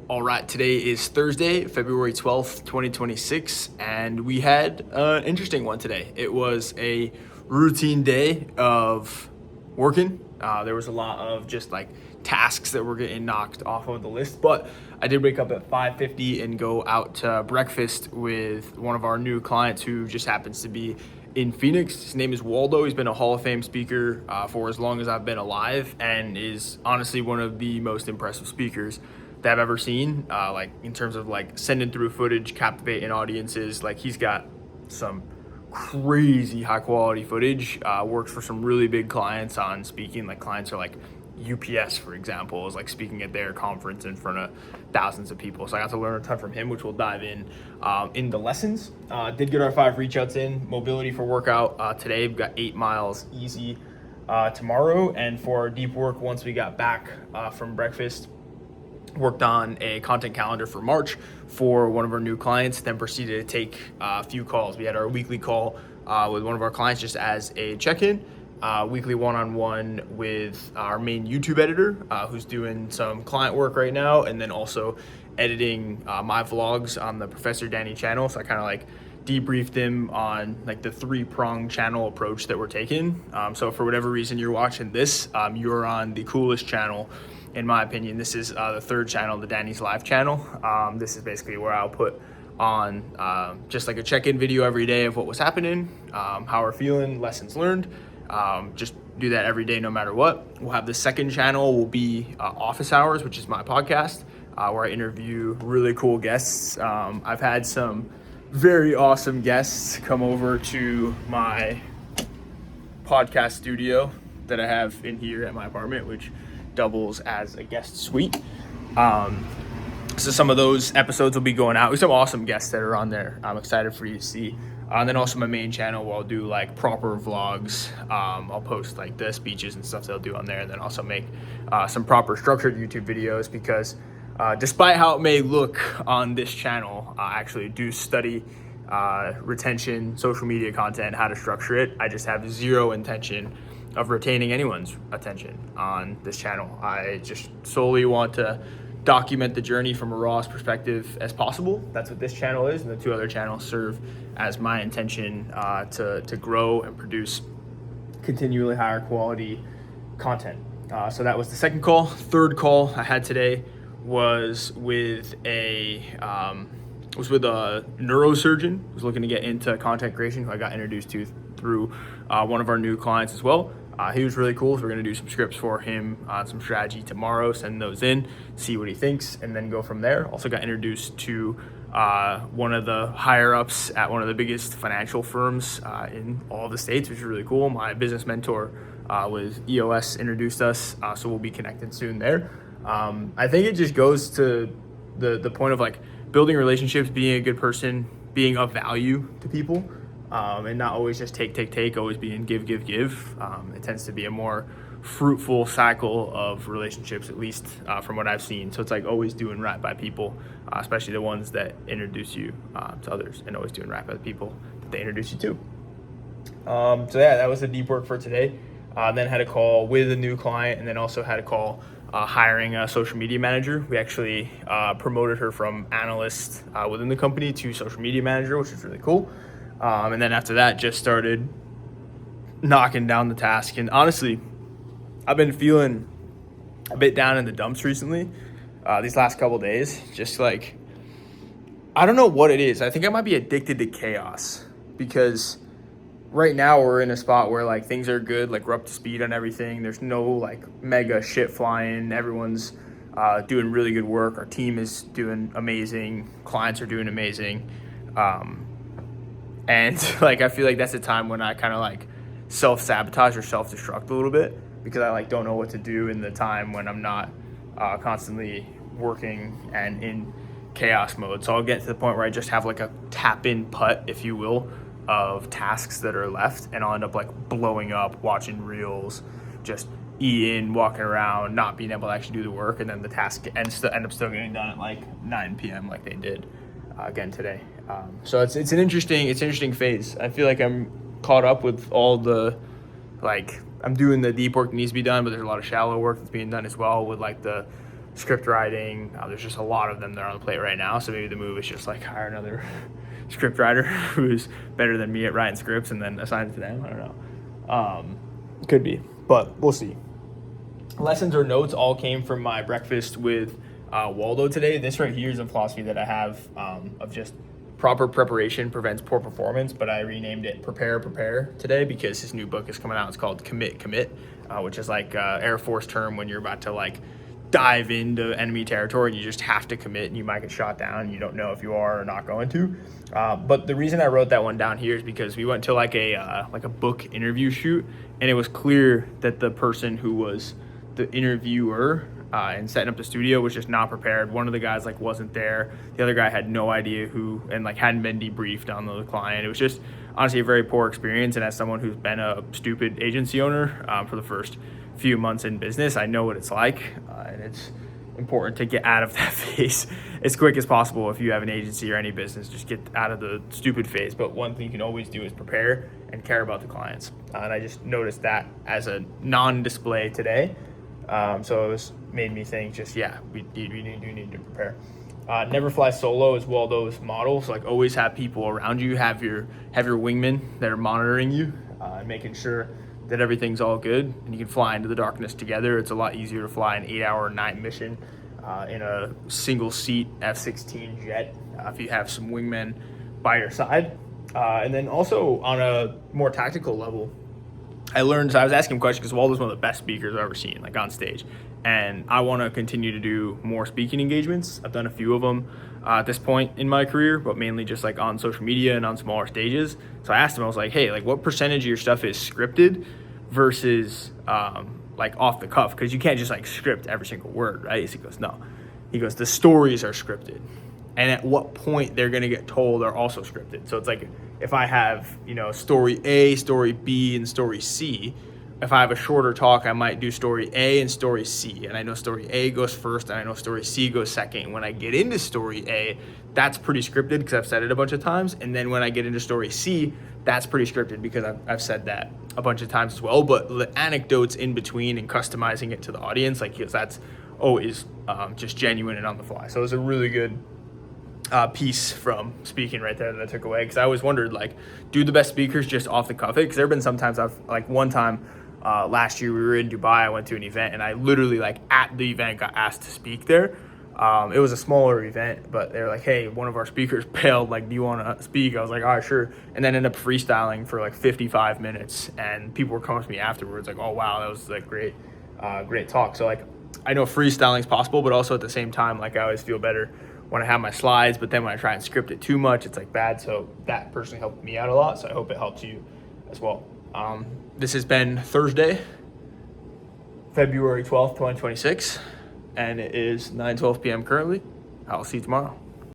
All right, today is Thursday, February 12th, 2026, and we had an interesting one today. It was a routine day of working. There was a lot of just like tasks that were getting knocked off of the list, but I did wake up at 5:50 and go out to breakfast with one of our new clients who just happens to be in Phoenix. His name is Waldo. He's been a Hall of Fame speaker for as long as I've been alive and is honestly one of the most impressive speakers that I've ever seen, like in terms of like sending through footage, captivating audiences. Like he's got some crazy high quality footage, works for some really big clients on speaking. Like clients are like UPS, for example, is like speaking at their conference in front of thousands of people. So I got to learn a ton from him, which we'll dive in the lessons. Did get our 5 reach outs in. Mobility for workout today. We've got 8 miles easy tomorrow. And for our deep work, once we got back from breakfast, worked on a content calendar for March for one of our new clients, then proceeded to take a few calls. We had our weekly call with one of our clients just as a check-in, weekly one-on-one with our main YouTube editor who's doing some client work right now, and then also editing my vlogs on the Professor Danny channel. So I kind of like debriefed him on like the 3-pronged channel approach that we're taking. So for whatever reason you're watching this, you're on the coolest channel. In my opinion, this is the 3rd channel, the Danny's Live channel. This is basically where I'll put on just like a check-in video every day of what was happening, how we're feeling, lessons learned. Just do that every day no matter what. We'll have the 2nd channel will be Office Hours, which is my podcast, where I interview really cool guests. I've had some very awesome guests come over to my podcast studio that I have in here at my apartment, which doubles as a guest suite. So some of those episodes will be going out with some awesome guests that are on there. I'm excited for you to see. And then also my main channel where I'll do like proper vlogs. I'll post like the speeches and stuff they'll do on there, and then also make some proper structured YouTube videos because despite how it may look on this channel, I actually do study retention, social media content, how to structure it. I just have zero intention of retaining anyone's attention on this channel. I just solely want to document the journey from a rawest perspective as possible. That's what this channel is, and the 2 other channels serve as my intention to grow and produce continually higher quality content. So that was the 2nd call. 3rd call I had today was with a neurosurgeon who's looking to get into content creation, who I got introduced to through one of our new clients as well. He was really cool, so we're going to do some scripts for him on some strategy tomorrow, send those in, see what he thinks, and then go from there. Also got introduced to one of the higher-ups at one of the biggest financial firms in all the states, which is really cool. My business mentor with EOS introduced us, so we'll be connected soon there. I think it just goes to the point of like building relationships, being a good person, being of value to people. And not always just take, always being give. It tends to be a more fruitful cycle of relationships, at least from what I've seen. So it's like always doing right by people, especially the ones that introduce you to others, and always doing right by the people that they introduce you to. So yeah, that was the deep work for today. Then had a call with a new client, and then also had a call hiring a social media manager. We actually promoted her from analyst within the company to social media manager, which is really cool. And then after that, just started knocking down the task. And honestly, I've been feeling a bit down in the dumps recently, these last couple days. Just like, I don't know what it is. I think I might be addicted to chaos because right now we're in a spot where like things are good. Like we're up to speed on everything. There's no like mega shit flying. Everyone's doing really good work. Our team is doing amazing. Clients are doing amazing. And like, I feel like that's a time when I kind of like self-sabotage or self-destruct a little bit because I like don't know what to do in the time when I'm not constantly working and in chaos mode. So I'll get to the point where I just have like a tap-in putt, if you will, of tasks that are left, and I'll end up like blowing up, watching reels, just eating, walking around, not being able to actually do the work, and then the task end up still getting done at like 9 p.m. like they did again today. So it's an interesting phase. I feel like I'm caught up with all the like I'm doing the deep work that needs to be done, but there's a lot of shallow work that's being done as well with like the script writing. There's just a lot of them that are on the plate right now. So maybe the move is just like hire another script writer who's better than me at writing scripts and then assign it to them. I don't know. Could be, but we'll see. Lessons or notes all came from my breakfast with Waldo today. This right here is a philosophy that I have of just proper preparation prevents poor performance, but I renamed it Prepare today because his new book is coming out. It's called Commit, which is like Air Force term when you're about to like dive into enemy territory and you just have to commit and you might get shot down and you don't know if you are or not going to. But the reason I wrote that one down here is because we went to like a book interview shoot, and it was clear that the person who was the interviewer and setting up the studio was just not prepared. One of the guys like wasn't there. The other guy had no idea who and like hadn't been debriefed on the client. It was just honestly a very poor experience. And as someone who's been a stupid agency owner for the first few months in business, I know what it's like, and it's important to get out of that phase as quick as possible. If you have an agency or any business, just get out of the stupid phase. But one thing you can always do is prepare and care about the clients. And I just noticed that as a non-display today. So it made me think we do need to prepare. Never fly solo is Waldo's model. So like always have people around you, have your wingmen that are monitoring you and making sure that everything's all good and you can fly into the darkness together. It's a lot easier to fly an 8-hour night mission in a single seat F-16 jet if you have some wingmen by your side. And then also on a more tactical level, I was asking him questions because Waldo's one of the best speakers I've ever seen, like on stage. And I want to continue to do more speaking engagements. I've done a few of them at this point in my career, but mainly just like on social media and on smaller stages. So I asked him, I was like, hey, like what percentage of your stuff is scripted versus like off the cuff? Because you can't just like script every single word, right? So he goes, no. He goes, the stories are scripted. And at what point they're going to get told are also scripted. So it's like if I have, story A, story B, and story C, if I have a shorter talk, I might do story A and story C. And I know story A goes first and I know story C goes second. When I get into story A, that's pretty scripted because I've said it a bunch of times. And then when I get into story C, that's pretty scripted because I've said that a bunch of times as well. But the anecdotes in between and customizing it to the audience, that's always just genuine and on the fly. So it was a really good piece from speaking right there that I took away, because I always wondered, like, do the best speakers just off the cuff it? Because there have been sometimes one time last year we were in Dubai, I went to an event and I literally like at the event got asked to speak there. It was a smaller event, but they were like, hey, one of our speakers bailed, like, do you want to speak? I was like, all right, sure. And then ended up freestyling for like 55 minutes and people were coming to me afterwards like, oh wow, that was like great talk. So like I know freestyling is possible, but also at the same time, like I always feel better when I have my slides, but then when I try and script it too much, it's like bad. So that personally helped me out a lot. So I hope it helps you as well. This has been Thursday, February 12th, 2026, and it is 9:12 p.m. currently. I'll see you tomorrow.